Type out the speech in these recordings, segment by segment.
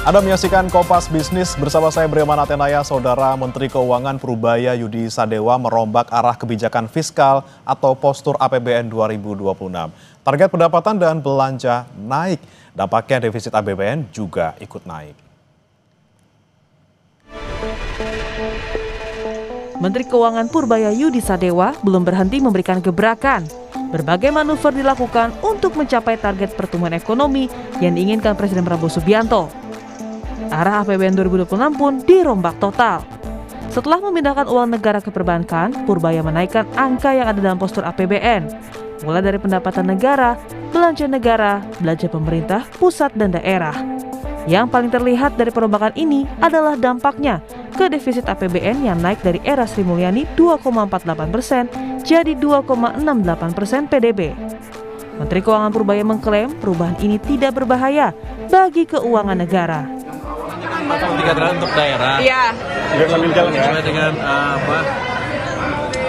Anda menyaksikan Kompas Bisnis bersama saya Breman Atenaya. Saudara Menteri Keuangan Purubaya Yudi Sadewa merombak arah kebijakan fiskal atau postur APBN 2026. Target pendapatan dan belanja naik, dampaknya defisit APBN juga ikut naik. Menteri Keuangan Purubaya Yudi Sadewa belum berhenti memberikan gebrakan. Berbagai manuver dilakukan untuk mencapai target pertumbuhan ekonomi yang diinginkan Presiden Prabowo Subianto. Arah APBN 2026 pun dirombak total. Setelah memindahkan uang negara ke perbankan, Purubaya menaikkan angka yang ada dalam postur APBN, mulai dari pendapatan negara, belanja pemerintah, pusat dan daerah. Yang paling terlihat dari perombakan ini adalah dampaknya ke defisit APBN yang naik dari era Sri Mulyani 2,48% jadi 2,68% PDB. Menteri Keuangan Purubaya mengklaim perubahan ini tidak berbahaya bagi keuangan negara. 3 triliun untuk daerah. Iya. Sesuai dengan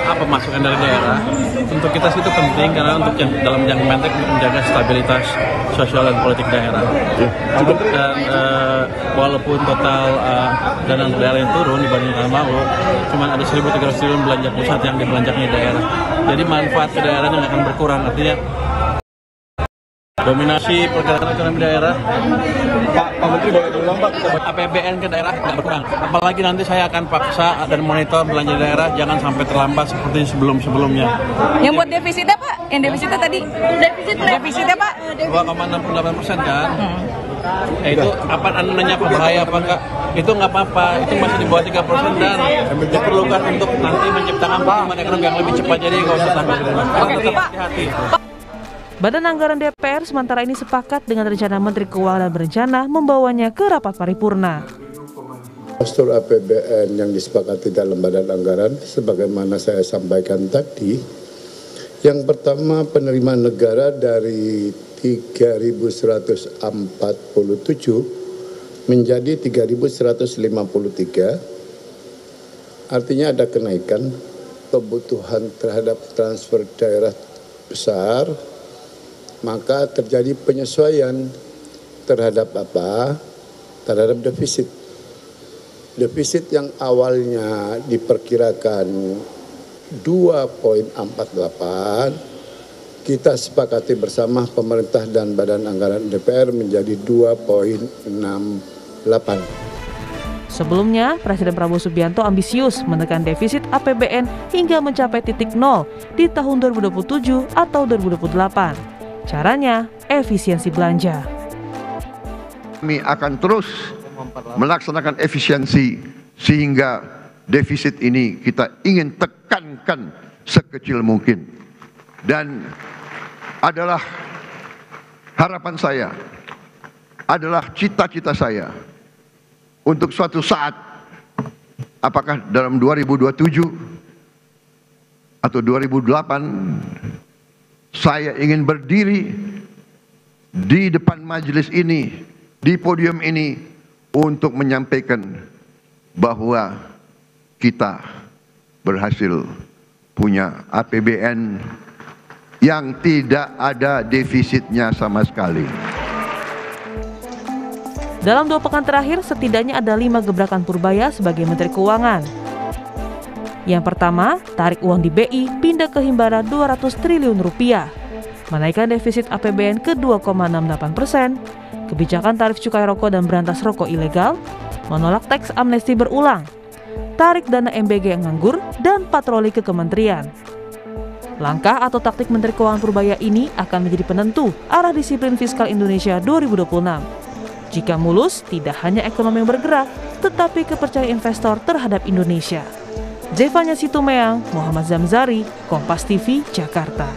apa masukan dari daerah. Untuk kita sih itu penting karena untuk dalam jangka pendek untuk menjaga stabilitas sosial dan politik daerah. Dan walaupun total dana daerah yang turun dibanding tahun lalu, cuma ada 1.300 triliun belanja pusat yang dibelanjakan di daerah. Jadi manfaat ke daerahnya nggak akan berkurang. Artinya dominasi pergerakan ekonomi daerah. Pak Menteri boleh diulang Pak? APBN ke daerah nggak berkurang. Apalagi nanti saya akan paksa dan monitor belanja daerah jangan sampai terlambat seperti sebelum-sebelumnya. Yang buat defisitnya Pak? Yang defisitnya tadi? Defisitnya Pak? 2,68% kan? Itu apa nanya apa bahaya apa enggak? Itu nggak apa-apa, itu masih di bawah 3% dan diperlukan untuk nanti menciptakan pertumbuhan ekonomi yang lebih cepat. Jadi nggak usah sampai tetap hati-hati. Badan Anggaran DPR sementara ini sepakat dengan rencana Menteri Keuangan dan berencana membawanya ke rapat paripurna. Postur APBN yang disepakati dalam Badan Anggaran, sebagaimana saya sampaikan tadi, yang pertama penerimaan negara dari 3.147 menjadi 3.153, artinya ada kenaikan kebutuhan terhadap transfer daerah besar. Maka terjadi penyesuaian terhadap apa? Terhadap defisit. Defisit yang awalnya diperkirakan 2,48, kita sepakati bersama pemerintah dan Badan Anggaran DPR menjadi 2,68. Sebelumnya, Presiden Prabowo Subianto ambisius menekan defisit APBN hingga mencapai titik nol di tahun 2027 atau 2028. Caranya, efisiensi belanja. Kami akan terus melaksanakan efisiensi sehingga defisit ini kita ingin tekankan sekecil mungkin. Dan adalah harapan saya, adalah cita-cita saya untuk suatu saat, apakah dalam 2027 atau 2028, saya ingin berdiri di depan majelis ini, di podium ini, untuk menyampaikan bahwa kita berhasil punya APBN yang tidak ada defisitnya sama sekali. Dalam 2 pekan terakhir, setidaknya ada 5 gebrakan Purubaya sebagai Menteri Keuangan. Yang pertama, tarik uang di BI pindah ke Himbara 200 triliun rupiah, menaikkan defisit APBN ke 2,68%, kebijakan tarif cukai rokok dan berantas rokok ilegal, menolak teks amnesti berulang, tarik dana MBG yang nganggur, dan patroli ke kementerian. Langkah atau taktik Menteri Keuangan Purubaya ini akan menjadi penentu arah disiplin fiskal Indonesia 2026. Jika mulus, tidak hanya ekonomi yang bergerak, tetapi kepercayaan investor terhadap Indonesia. Zevanya Situmeang, Muhammad Zamzari, Kompas TV, Jakarta.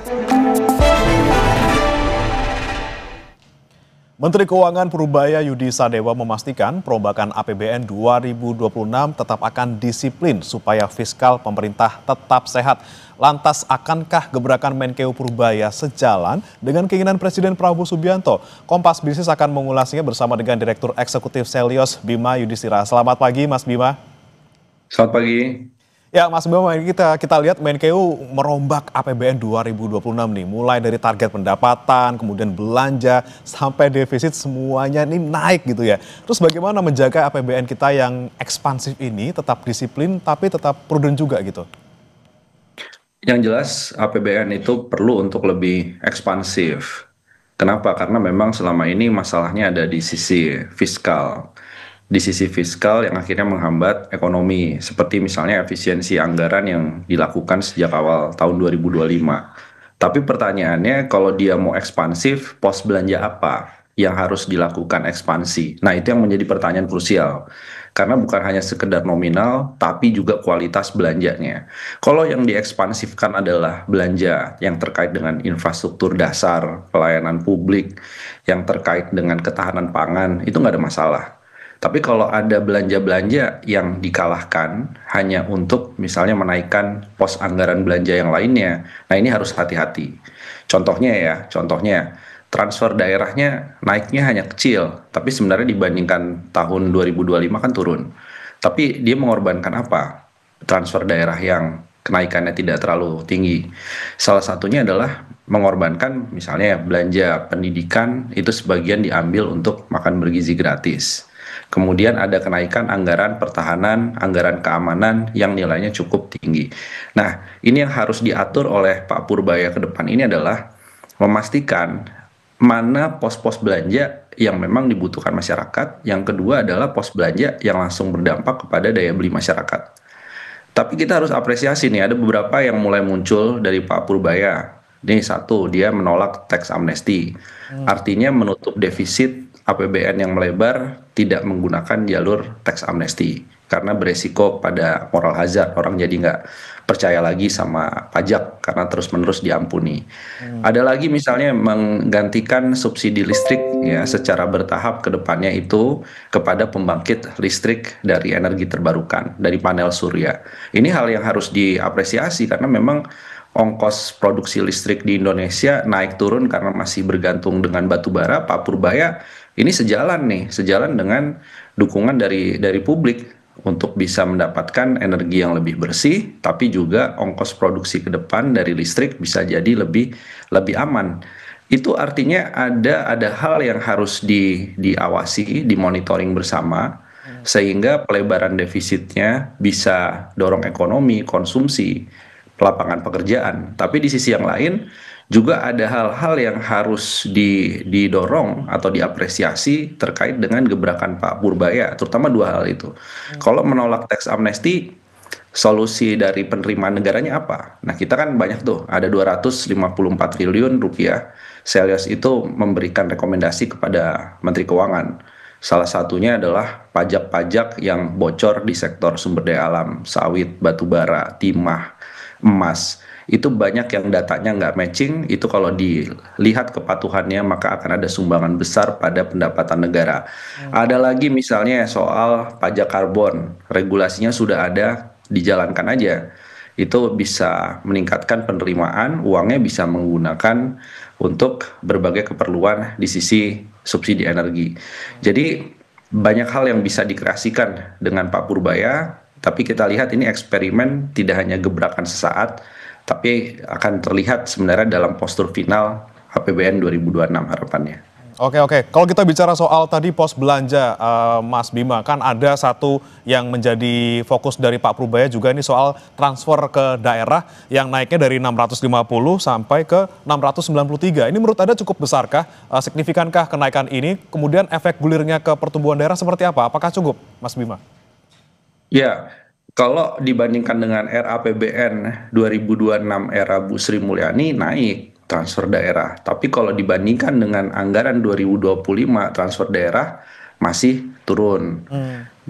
Menteri Keuangan Purubaya Yudi Sadewa memastikan perombakan APBN 2026 tetap akan disiplin supaya fiskal pemerintah tetap sehat. Lantas akankah gebrakan Menkeu Purubaya sejalan dengan keinginan Presiden Prabowo Subianto? Kompas Bisnis akan mengulasnya bersama dengan Direktur Eksekutif Selyos Bima Yudhistira. Selamat pagi Mas Bima. Selamat pagi. Ya, Mas Bima, ini kita lihat Menkeu merombak APBN 2026 nih, mulai dari target pendapatan, kemudian belanja, sampai defisit semuanya ini naik gitu ya. Terus bagaimana menjaga APBN kita yang ekspansif ini tetap disiplin tapi tetap prudent juga gitu? Yang jelas APBN itu perlu untuk lebih ekspansif. Kenapa? Karena memang selama ini masalahnya ada di sisi fiskal. Di sisi fiskal yang akhirnya menghambat ekonomi, seperti misalnya efisiensi anggaran yang dilakukan sejak awal tahun 2025. Tapi pertanyaannya, kalau dia mau ekspansif, pos belanja apa yang harus dilakukan ekspansi? Nah, itu yang menjadi pertanyaan krusial. Karena bukan hanya sekedar nominal, tapi juga kualitas belanjanya. Kalau yang diekspansifkan adalah belanja yang terkait dengan infrastruktur dasar, pelayanan publik, yang terkait dengan ketahanan pangan, itu nggak ada masalah. Tapi kalau ada belanja-belanja yang dikalahkan hanya untuk misalnya menaikkan pos anggaran belanja yang lainnya, nah ini harus hati-hati. Contohnya transfer daerahnya naiknya hanya kecil, tapi sebenarnya dibandingkan tahun 2025 kan turun. Tapi dia mengorbankan apa? Transfer daerah yang kenaikannya tidak terlalu tinggi. Salah satunya adalah mengorbankan misalnya belanja pendidikan itu sebagian diambil untuk makan bergizi gratis. Kemudian ada kenaikan anggaran pertahanan, anggaran keamanan yang nilainya cukup tinggi. Nah, ini yang harus diatur oleh Pak Purbaya ke depan ini adalah memastikan mana pos-pos belanja yang memang dibutuhkan masyarakat. Yang kedua adalah pos belanja yang langsung berdampak kepada daya beli masyarakat. Tapi kita harus apresiasi nih, ada beberapa yang mulai muncul dari Pak Purbaya. Ini satu, dia menolak tax amnesty. Artinya menutup defisit APBN yang melebar, tidak menggunakan jalur tax amnesty karena beresiko pada moral hazard, orang jadi nggak percaya lagi sama pajak karena terus-menerus diampuni. Ada lagi misalnya menggantikan subsidi listrik ya secara bertahap ke depannya itu kepada pembangkit listrik dari energi terbarukan, dari panel surya. Ini hal yang harus diapresiasi karena memang ongkos produksi listrik di Indonesia naik turun karena masih bergantung dengan batu bara. Pak Purbaya ini sejalan dengan dukungan dari publik untuk bisa mendapatkan energi yang lebih bersih, tapi juga ongkos produksi ke depan dari listrik bisa jadi lebih aman. Itu artinya ada hal yang harus diawasi, dimonitoring bersama, sehingga pelebaran defisitnya bisa dorong ekonomi, konsumsi, lapangan pekerjaan. Tapi di sisi yang lain juga ada hal-hal yang harus didorong atau diapresiasi terkait dengan gebrakan Pak Purbaya, terutama dua hal itu. Kalau menolak tax amnesty, solusi dari penerimaan negaranya apa? Nah, kita kan banyak tuh, ada 254 triliun rupiah. Selyos itu memberikan rekomendasi kepada Menteri Keuangan. Salah satunya adalah pajak-pajak yang bocor di sektor sumber daya alam, sawit, batu bara, timah, emas. Itu banyak yang datanya nggak matching, itu kalau dilihat kepatuhannya maka akan ada sumbangan besar pada pendapatan negara. Ada lagi misalnya soal pajak karbon, regulasinya sudah ada, dijalankan aja. Itu bisa meningkatkan penerimaan, uangnya bisa menggunakan untuk berbagai keperluan di sisi subsidi energi. Jadi banyak hal yang bisa dikreasikan dengan Pak Purbaya, tapi kita lihat ini eksperimen tidak hanya gebrakan sesaat, tapi akan terlihat sebenarnya dalam postur final APBN 2026 harapannya. Oke. Kalau kita bicara soal tadi pos belanja, Mas Bima, kan ada satu yang menjadi fokus dari Pak Purbaya juga ini soal transfer ke daerah yang naiknya dari 650 sampai ke 693. Ini menurut Anda cukup besarkah? Signifikankah kenaikan ini? Kemudian efek gulirnya ke pertumbuhan daerah seperti apa? Apakah cukup, Mas Bima? Ya, kalau dibandingkan dengan RAPBN 2026 era Bu Sri Mulyani naik transfer daerah. Tapi kalau dibandingkan dengan anggaran 2025 transfer daerah masih turun.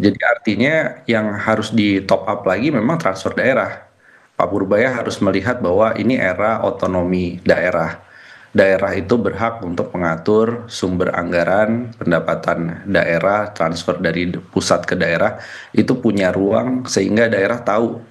Jadi artinya yang harus di top up lagi memang transfer daerah. Pak Purbaya harus melihat bahwa ini era otonomi daerah. Daerah itu berhak untuk mengatur sumber anggaran, pendapatan daerah, transfer dari pusat ke daerah, itu punya ruang sehingga daerah tahu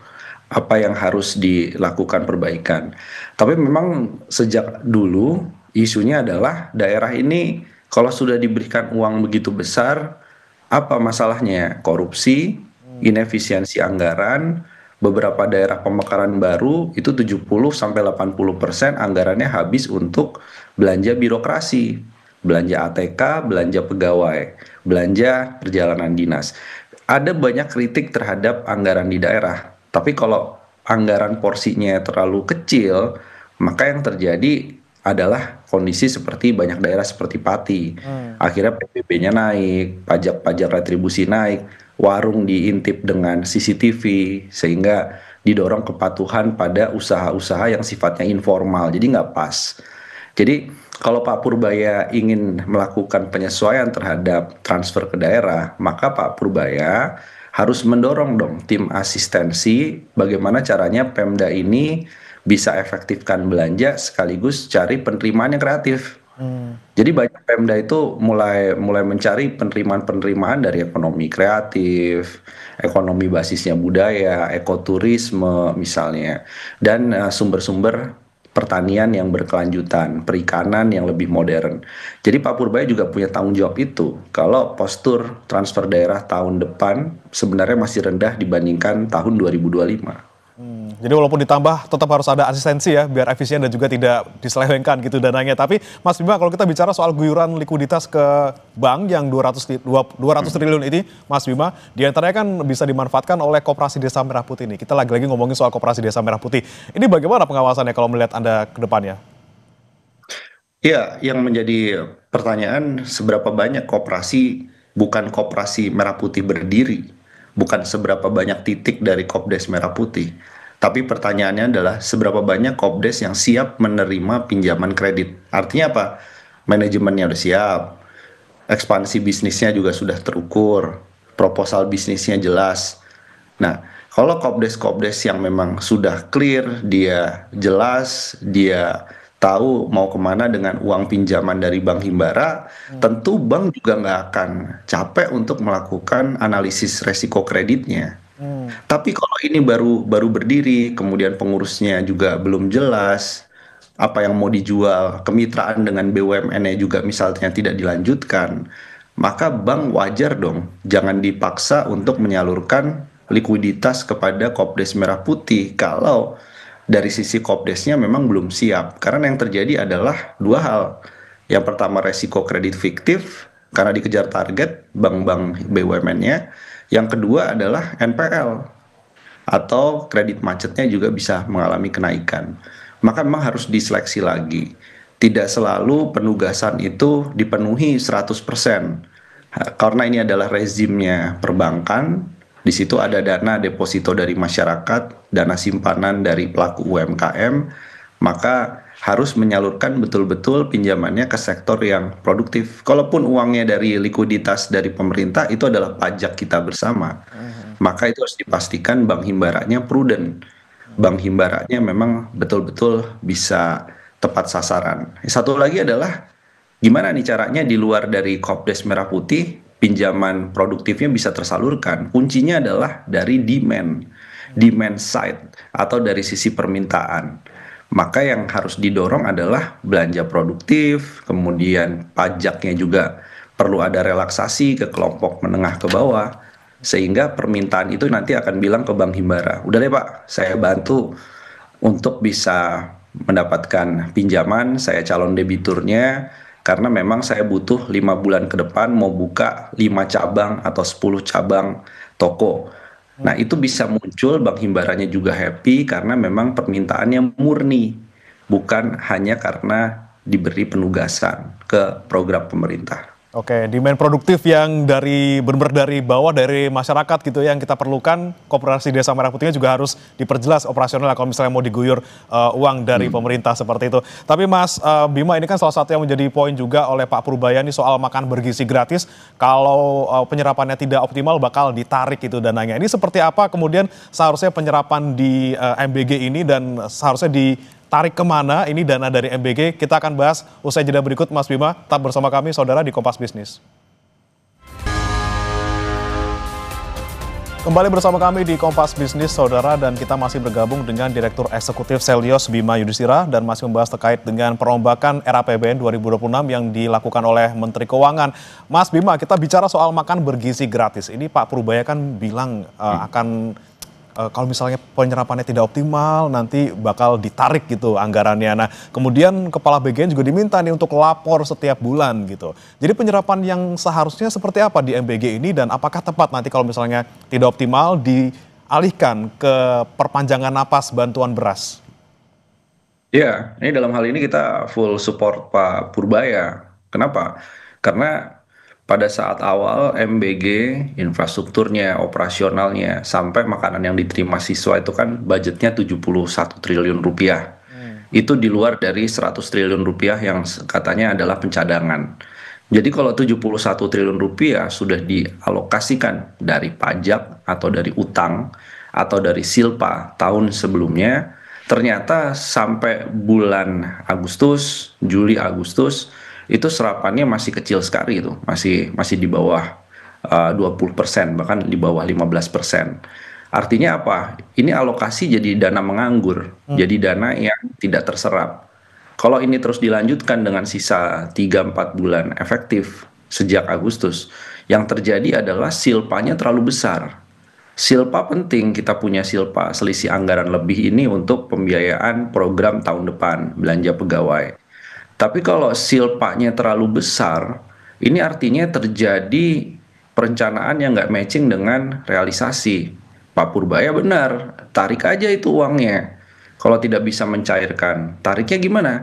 apa yang harus dilakukan perbaikan. Tapi memang sejak dulu isunya adalah daerah ini kalau sudah diberikan uang begitu besar, apa masalahnya? Korupsi, inefisiensi anggaran, beberapa daerah pemekaran baru itu 70-80% anggarannya habis untuk belanja birokrasi, belanja ATK, belanja pegawai, belanja perjalanan dinas. Ada banyak kritik terhadap anggaran di daerah, tapi kalau anggaran porsinya terlalu kecil, maka yang terjadi adalah kondisi seperti banyak daerah seperti Pati. Akhirnya PBB-nya naik, pajak-pajak retribusi naik, warung diintip dengan CCTV, sehingga didorong kepatuhan pada usaha-usaha yang sifatnya informal, jadi nggak pas. Jadi kalau Pak Purbaya ingin melakukan penyesuaian terhadap transfer ke daerah, maka Pak Purbaya harus mendorong dong tim asistensi bagaimana caranya Pemda ini bisa efektifkan belanja sekaligus cari penerimaan yang kreatif. Jadi banyak Pemda itu mulai mencari penerimaan dari ekonomi kreatif, ekonomi basisnya budaya, ekoturisme misalnya, dan sumber-sumber pertanian yang berkelanjutan, perikanan yang lebih modern. Jadi Pak Purbaya juga punya tanggung jawab itu. Kalau postur transfer daerah tahun depan sebenarnya masih rendah dibandingkan tahun 2025. Jadi walaupun ditambah tetap harus ada asistensi ya biar efisien dan juga tidak diselewengkan gitu dananya. Tapi Mas Bima, kalau kita bicara soal guyuran likuiditas ke bank yang 200 triliun ini, Mas Bima, diantaranya kan bisa dimanfaatkan oleh Koperasi Desa Merah Putih ini. Kita lagi-lagi ngomongin soal Koperasi Desa Merah Putih. Ini bagaimana pengawasannya kalau melihat Anda ke depannya? Ya, yang menjadi pertanyaan seberapa banyak koperasi, bukan Koperasi Merah Putih berdiri, bukan seberapa banyak titik dari Kopdes Merah Putih. Tapi pertanyaannya adalah seberapa banyak Kopdes yang siap menerima pinjaman kredit. Artinya apa? Manajemennya udah siap, ekspansi bisnisnya juga sudah terukur, proposal bisnisnya jelas. Nah, kalau Kopdes-Kopdes yang memang sudah clear, dia jelas, dia tahu mau kemana dengan uang pinjaman dari Bank Himbara, tentu bank juga nggak akan capek untuk melakukan analisis resiko kreditnya. Tapi kalau ini baru berdiri, kemudian pengurusnya juga belum jelas, apa yang mau dijual, kemitraan dengan BUMN-nya juga misalnya tidak dilanjutkan, maka bank wajar dong, jangan dipaksa untuk menyalurkan likuiditas kepada Kopdes Merah Putih kalau dari sisi Kopdesnya memang belum siap. Karena yang terjadi adalah dua hal. Yang pertama resiko kredit fiktif, karena dikejar target bank-bank BUMN-nya. Yang kedua adalah NPL atau kredit macetnya juga bisa mengalami kenaikan. Maka memang harus diseleksi lagi. Tidak selalu penugasan itu dipenuhi 100%. Karena ini adalah rezimnya perbankan, di situ ada dana deposito dari masyarakat, dana simpanan dari pelaku UMKM, maka harus menyalurkan betul-betul pinjamannya ke sektor yang produktif. Kalaupun uangnya dari likuiditas dari pemerintah, itu adalah pajak kita bersama. Maka itu harus dipastikan Bank Himbaranya prudent. Bank Himbaranya memang betul-betul bisa tepat sasaran. Satu lagi adalah, gimana nih caranya di luar dari Kopdes Merah Putih, pinjaman produktifnya bisa tersalurkan. Kuncinya adalah dari demand side, atau dari sisi permintaan. Maka yang harus didorong adalah belanja produktif, kemudian pajaknya juga perlu ada relaksasi ke kelompok menengah ke bawah, sehingga permintaan itu nanti akan bilang ke Bank Himbara, udah deh Pak, saya bantu untuk bisa mendapatkan pinjaman, saya calon debiturnya, karena memang saya butuh 5 bulan ke depan mau buka 5 cabang atau 10 cabang toko. Nah itu bisa muncul, Bank Himbaranya juga happy karena memang permintaannya murni, bukan hanya karena diberi penugasan ke program pemerintah. Oke, demand produktif yang benar-benar dari bawah, dari masyarakat gitu ya, yang kita perlukan. Koperasi Desa Merah Putihnya juga harus diperjelas operasional kalau misalnya mau diguyur uang dari pemerintah seperti itu. Tapi Mas Bima, ini kan salah satu yang menjadi poin juga oleh Pak Purbaya nih soal makan bergizi gratis. Kalau penyerapannya tidak optimal bakal ditarik itu dananya. Ini seperti apa kemudian seharusnya penyerapan di MBG ini dan seharusnya ditarik kemana ini dana dari MBG? Kita akan bahas usai jeda berikut, Mas Bima. Tetap bersama kami, saudara, di Kompas Bisnis. Kembali bersama kami di Kompas Bisnis, saudara, dan kita masih bergabung dengan Direktur Eksekutif Selyos Bima Yudhistira dan masih membahas terkait dengan perombakan RAPBN 2026 yang dilakukan oleh Menteri Keuangan. Mas Bima, kita bicara soal makan bergizi gratis. Ini Pak Purbaya kan bilang akan kalau misalnya penyerapannya tidak optimal nanti bakal ditarik gitu anggarannya. Nah, kemudian Kepala BGN juga diminta nih untuk lapor setiap bulan gitu. Jadi penyerapan yang seharusnya seperti apa di MBG ini dan apakah tepat nanti kalau misalnya tidak optimal dialihkan ke perpanjangan napas bantuan beras? Ya, ini dalam hal ini kita full support Pak Purbaya. Kenapa? Karena pada saat awal MBG, infrastrukturnya, operasionalnya, sampai makanan yang diterima siswa itu kan budgetnya 71 triliun rupiah. Itu di luar dari 100 triliun rupiah yang katanya adalah pencadangan. Jadi kalau 71 triliun rupiah sudah dialokasikan dari pajak atau dari utang atau dari silpa tahun sebelumnya, ternyata sampai bulan Agustus, Juli Agustus itu serapannya masih kecil sekali itu, masih di bawah 20%, bahkan di bawah 15%. Artinya apa? Ini alokasi jadi dana menganggur, jadi dana yang tidak terserap. Kalau ini terus dilanjutkan dengan sisa 3-4 bulan efektif sejak Agustus, yang terjadi adalah silpanya terlalu besar. Silpa penting, kita punya silpa selisih anggaran lebih ini untuk pembiayaan program tahun depan, belanja pegawai. Tapi kalau silpanya terlalu besar, ini artinya terjadi perencanaan yang nggak matching dengan realisasi. Pak Purbaya benar, tarik aja itu uangnya. Kalau tidak bisa mencairkan, tariknya gimana?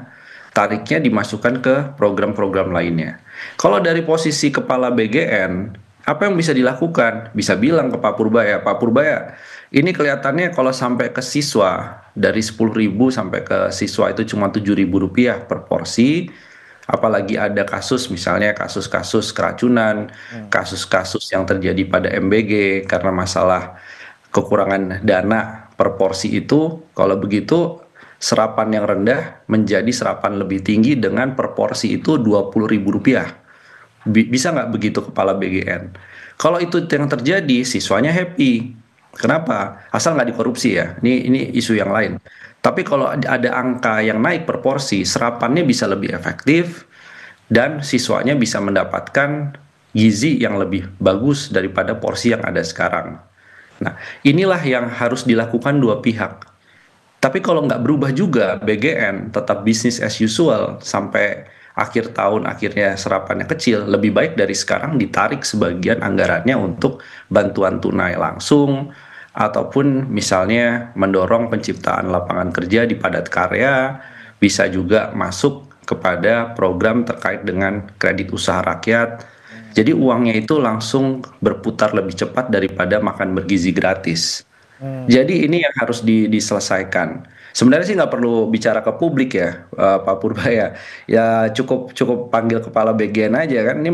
Tariknya dimasukkan ke program-program lainnya. Kalau dari posisi Kepala BGN, apa yang bisa dilakukan? Bisa bilang ke Pak Purbaya, ini kelihatannya kalau sampai ke siswa, dari 10.000 sampai ke siswa itu cuma 7.000 rupiah per porsi, apalagi ada kasus misalnya kasus-kasus keracunan, kasus-kasus yang terjadi pada MBG karena masalah kekurangan dana per porsi itu, kalau begitu serapan yang rendah menjadi serapan lebih tinggi dengan per porsi itu 20.000 rupiah. Bisa nggak begitu Kepala BGN? Kalau itu yang terjadi, siswanya happy. Kenapa? Asal nggak dikorupsi ya. Ini isu yang lain. Tapi kalau ada angka yang naik per porsi, serapannya bisa lebih efektif dan siswanya bisa mendapatkan gizi yang lebih bagus daripada porsi yang ada sekarang. Nah, inilah yang harus dilakukan dua pihak. Tapi kalau nggak berubah juga, BGN tetap business as usual sampai akhir tahun akhirnya serapannya kecil, lebih baik dari sekarang ditarik sebagian anggarannya untuk bantuan tunai langsung, ataupun misalnya mendorong penciptaan lapangan kerja di padat karya, bisa juga masuk kepada program terkait dengan kredit usaha rakyat. Jadi uangnya itu langsung berputar lebih cepat daripada makan bergizi gratis. Jadi ini yang harus diselesaikan. Sebenarnya sih nggak perlu bicara ke publik ya, Pak Purbaya. Ya cukup panggil Kepala BGN aja kan. Ini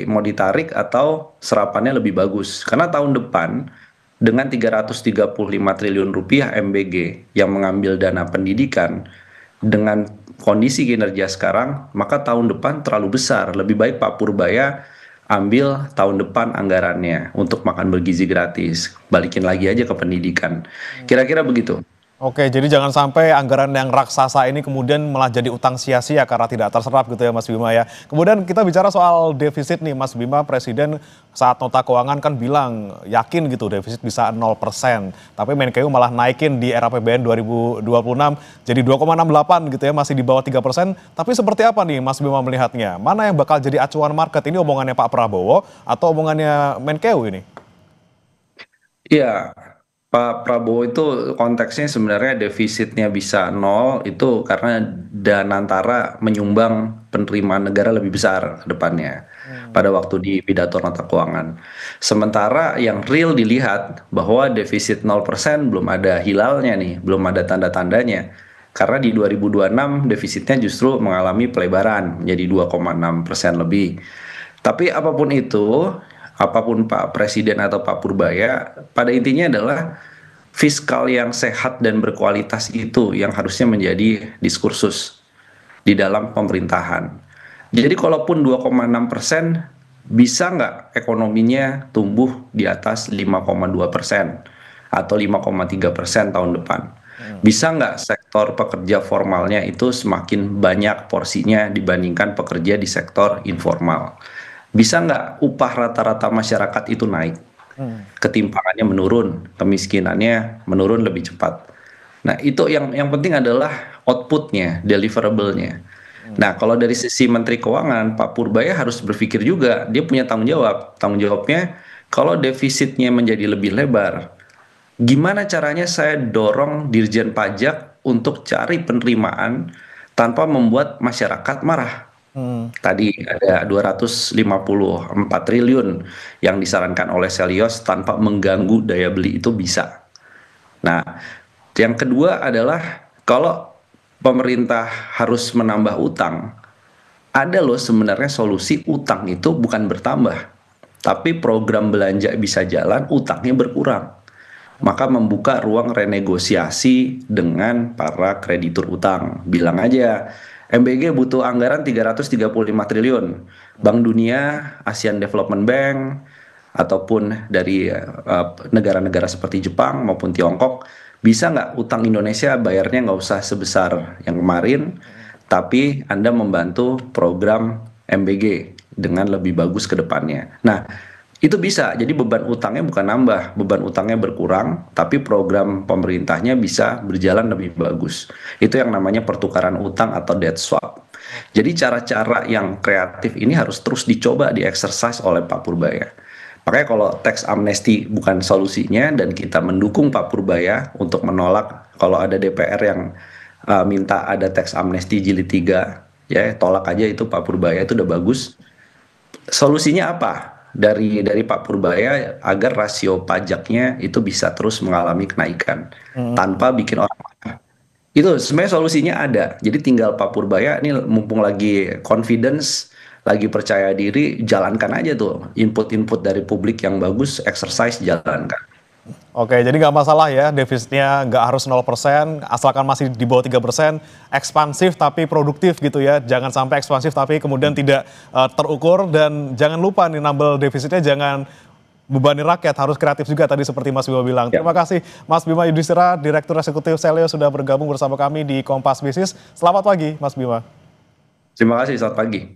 mau ditarik atau serapannya lebih bagus. Karena tahun depan dengan 335 triliun rupiah MBG yang mengambil dana pendidikan dengan kondisi kinerja sekarang, maka tahun depan terlalu besar. Lebih baik Pak Purbaya ambil tahun depan anggarannya untuk makan bergizi gratis. Balikin lagi aja ke pendidikan. Kira-kira begitu. Oke, jadi jangan sampai anggaran yang raksasa ini kemudian malah jadi utang sia-sia karena tidak terserap gitu ya Mas Bima ya. Kemudian kita bicara soal defisit nih Mas Bima, Presiden saat nota keuangan kan bilang yakin gitu defisit bisa 0%. Tapi Menkeu malah naikin di RAPBN 2026 jadi 2,68 gitu ya, masih di bawah 3%. Tapi seperti apa nih Mas Bima melihatnya? Mana yang bakal jadi acuan market? Ini omongannya Pak Prabowo atau omongannya Menkeu ini? Iya, Pak Prabowo itu konteksnya sebenarnya defisitnya bisa nol itu karena Danantara menyumbang penerimaan negara lebih besar ke depannya pada waktu di pidato nota keuangan. Sementara yang real dilihat bahwa defisit 0% belum ada hilalnya nih, belum ada tanda-tandanya. Karena di 2026 defisitnya justru mengalami pelebaran menjadi 2,6% lebih. Tapi apapun itu, apapun Pak Presiden atau Pak Purbaya, pada intinya adalah fiskal yang sehat dan berkualitas itu yang harusnya menjadi diskursus di dalam pemerintahan. Jadi kalaupun 2,6%, bisa nggak ekonominya tumbuh di atas 5,2% atau 5,3% tahun depan? Bisa nggak sektor pekerja formalnya itu semakin banyak porsinya dibandingkan pekerja di sektor informal? Bisa nggak upah rata-rata masyarakat itu naik? ketimpangannya menurun, kemiskinannya menurun lebih cepat. Nah, itu yang penting adalah outputnya, deliverable-nya. Nah, kalau dari sisi Menteri Keuangan, Pak Purbaya harus berpikir juga, dia punya tanggung jawab. Tanggung jawabnya, kalau defisitnya menjadi lebih lebar, gimana caranya saya dorong Dirjen Pajak untuk cari penerimaan tanpa membuat masyarakat marah? Tadi ada 254 triliun yang disarankan oleh Selyos tanpa mengganggu daya beli itu bisa. Nah, yang kedua adalah kalau pemerintah harus menambah utang, ada loh sebenarnya solusi utang itu bukan bertambah, tapi program belanja bisa jalan, utangnya berkurang. Maka membuka ruang renegosiasi dengan para kreditur utang. Bilang aja, MBG butuh anggaran 335 triliun. Bank Dunia, Asian Development Bank, ataupun dari negara-negara seperti Jepang maupun Tiongkok, bisa nggak utang Indonesia bayarnya nggak usah sebesar yang kemarin, tapi Anda membantu program MBG dengan lebih bagus ke depannya. Nah, itu bisa, jadi beban utangnya bukan nambah, beban utangnya berkurang, tapi program pemerintahnya bisa berjalan lebih bagus. Itu yang namanya pertukaran utang atau debt swap. Jadi cara-cara yang kreatif ini harus terus dicoba, di-exercise oleh Pak Purbaya. Makanya kalau tax amnesty bukan solusinya dan kita mendukung Pak Purbaya untuk menolak kalau ada DPR yang minta ada tax amnesty jilid 3, ya tolak aja itu Pak Purbaya, itu udah bagus. Solusinya apa? Dari Pak Purbaya agar rasio pajaknya itu bisa terus mengalami kenaikan tanpa bikin orang marah. Itu sebenarnya solusinya ada. Jadi tinggal Pak Purbaya ini mumpung lagi confidence, lagi percaya diri, jalankan aja tuh input-input dari publik yang bagus, exercise jalankan. Oke, jadi nggak masalah ya defisitnya nggak harus 0%, asalkan masih di bawah 3%, ekspansif tapi produktif gitu ya. Jangan sampai ekspansif tapi kemudian tidak terukur, dan jangan lupa nih nambel defisitnya jangan bebani rakyat, harus kreatif juga tadi seperti Mas Bima bilang. Terima kasih Mas Bima Yudhistira, Direktur Eksekutif Selyos sudah bergabung bersama kami di Kompas Bisnis. Selamat pagi Mas Bima. Terima kasih, selamat pagi.